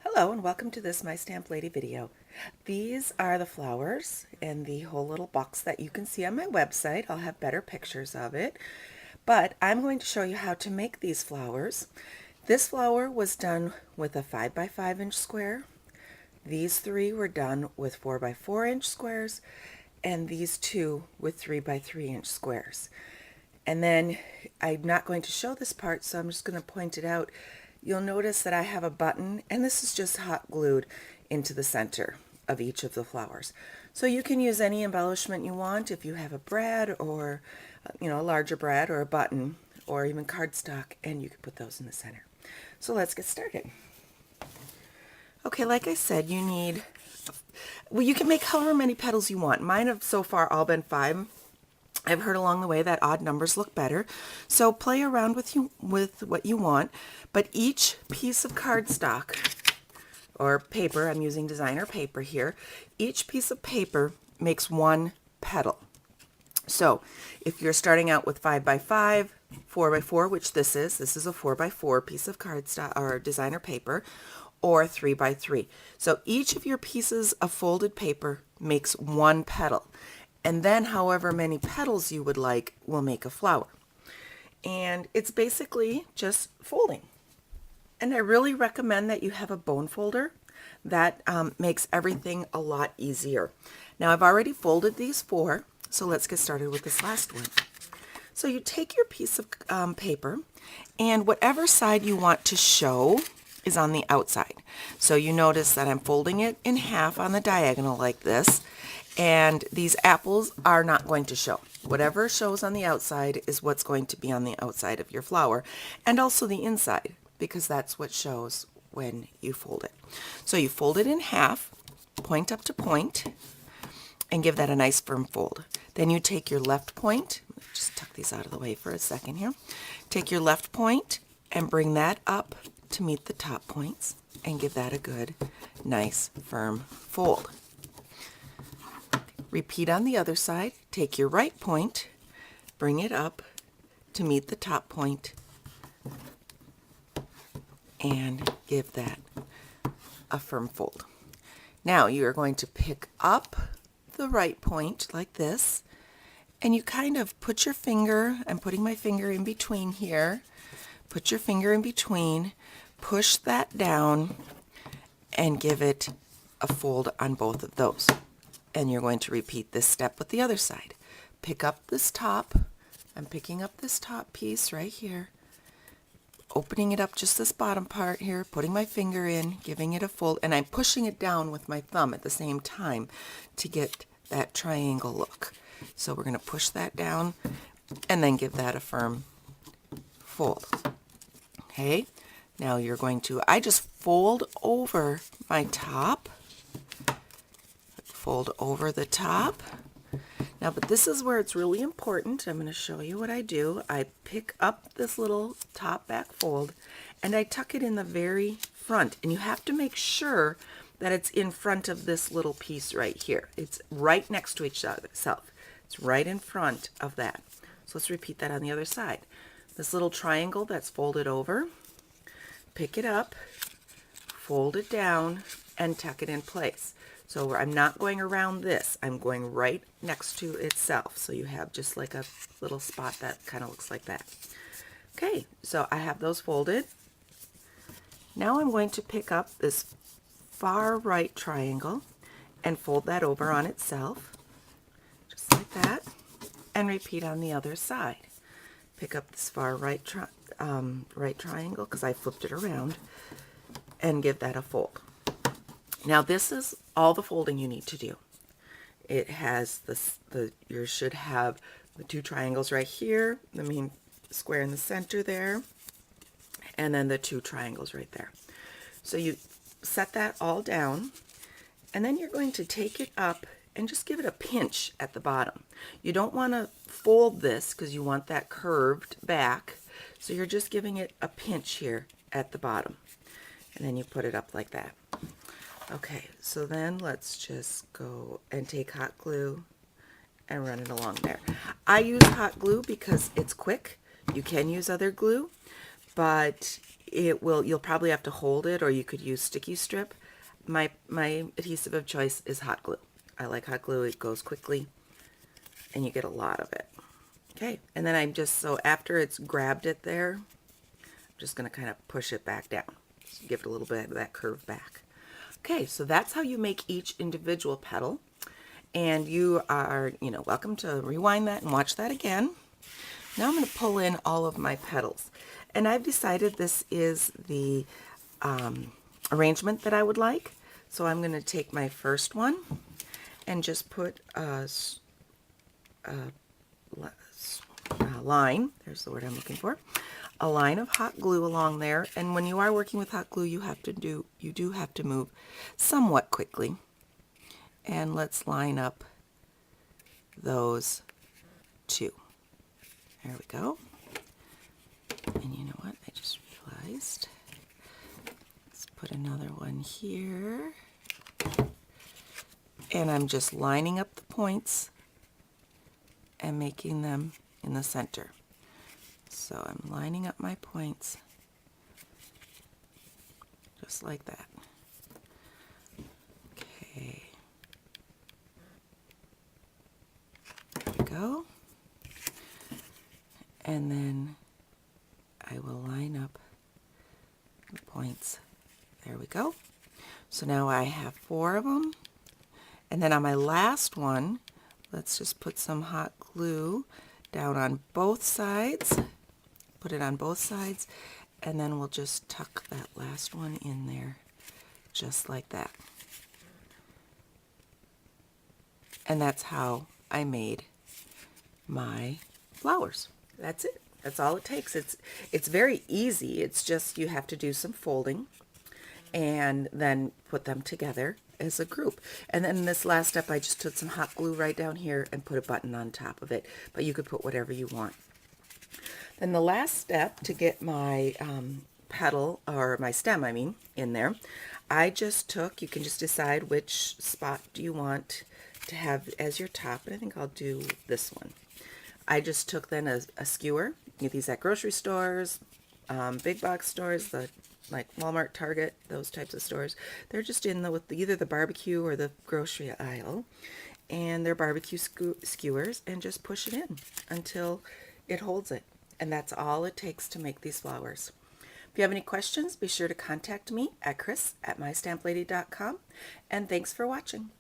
Hello and welcome to this My Stamp Lady video. These are the flowers in the whole little box that you can see on my website. I'll have better pictures of it, but I'm going to show you how to make these flowers. This flower was done with a 5 by 5 inch square. These three were done with 4 by 4 inch squares, and these two with 3 by 3 inch squares. And then I'm not going to show this part, so I'm just going to point it out. You'll notice that I have a button, and this is just hot glued into the center of each of the flowers. So you can use any embellishment you want. If you have a brad or a larger brad or a button or even cardstock, and you can put those in the center. So let's get started. Okay, like I said, you need, well, you can make however many petals you want. Mine have so far all been 5. I've heard along the way that odd numbers look better, so play around with what you want, but each piece of cardstock or paper, I'm using designer paper here, each piece of paper makes one petal. So if you're starting out with 5 by 5, 4 by 4, which this is a 4 by 4 piece of cardstock or designer paper, or 3 by 3. So each of your pieces of folded paper makes one petal. And then however many petals you would like will make a flower. And it's basically just folding. And I really recommend that you have a bone folder. That makes everything a lot easier. Now I've already folded these 4, so let's get started with this last one. So you take your piece of paper, and whatever side you want to show is on the outside. So you notice that I'm folding it in half on the diagonal like this. And these apples are not going to show. Whatever shows on the outside is what's going to be on the outside of your flower, and also the inside, because that's what shows when you fold it. So you fold it in half, point up to point, and give that a nice firm fold. Then you take your left point, just tuck these out of the way for a second here, take your left point and bring that up to meet the top points, and give that a good, nice, firm fold. Repeat on the other side. Take your right point, bring it up to meet the top point, and give that a firm fold. Now you are going to pick up the right point like this, and you kind of put your finger, I'm putting my finger in between here, put your finger in between, push that down, and give it a fold on both of those. And you're going to repeat this step with the other side. Pick up this top. I'm picking up this top piece right here, opening it up just this bottom part here, putting my finger in, giving it a fold, and I'm pushing it down with my thumb at the same time to get that triangle look. So we're going to push that down and then give that a firm fold. Okay, now you're going to, I just fold over my top, fold over the top. Now, but this is where it's really important. I'm going to show you what I do. I pick up this little top back fold and I tuck it in the very front. And you have to make sure that it's in front of this little piece right here. It's right next to each other. It's right in front of that. So let's repeat that on the other side. This little triangle that's folded over, pick it up, fold it down, and tuck it in place. So I'm not going around this, I'm going right next to itself. So you have just like a little spot that kind of looks like that. Okay, so I have those folded. Now I'm going to pick up this far right triangle and fold that over on itself, just like that, and repeat on the other side. Pick up this far right, right triangle, because I flipped it around, and give that a fold. Now this is all the folding you need to do. It has you should have the 2 triangles right here, the main square in the center there, and then the 2 triangles right there. So you set that all down, and then you're going to take it up and just give it a pinch at the bottom. You don't want to fold this because you want that curved back, so you're just giving it a pinch here at the bottom, and then you put it up like that. Okay, so then let's just go and take hot glue and run it along there. I use hot glue because it's quick. You can use other glue, but you'll probably have to hold it, or you could use sticky strip. My adhesive of choice is hot glue. I like hot glue. It goes quickly and you get a lot of it. Okay, and then so after it's grabbed it there, I'm just going to kind of push it back down. Just give it a little bit of that curve back. Okay, so that's how you make each individual petal. And you are, welcome to rewind that and watch that again. Now I'm going to pull in all of my petals. And I've decided this is the arrangement that I would like. So I'm going to take my first one and just put a line, there's the word I'm looking for, a line of hot glue along there. And when you are working with hot glue, you do have to move somewhat quickly. And let's line up those two. There we go. And you know what? I just realized. Let's put another one here. And I'm just lining up the points and making them in the center. So I'm lining up my points just like that. Okay. There we go. And then I will line up the points. There we go. So now I have 4 of them. And then on my last one, let's just put some hot glue down on both sides. Put it on both sides. And then we'll just tuck that last one in there, just like that. And that's how I made my flowers. That's it. That's all it takes. It's very easy. It's just you have to do some folding and then put them together as a group. And then this last step, I just took some hot glue right down here and put a button on top of it. But you could put whatever you want. Then the last step to get my petal, or my stem, I mean, in there, I just took, you can just decide which spot do you want to have as your top. And I think I'll do this one. I just took then a skewer. You get these at grocery stores, big box stores, like Walmart, Target, those types of stores. They're just in with either the barbecue or the grocery aisle. And they're barbecue skewers, and just push it in until it holds it. And that's all it takes to make these flowers. If you have any questions, be sure to contact me at chris@mystamplady.com. And thanks for watching.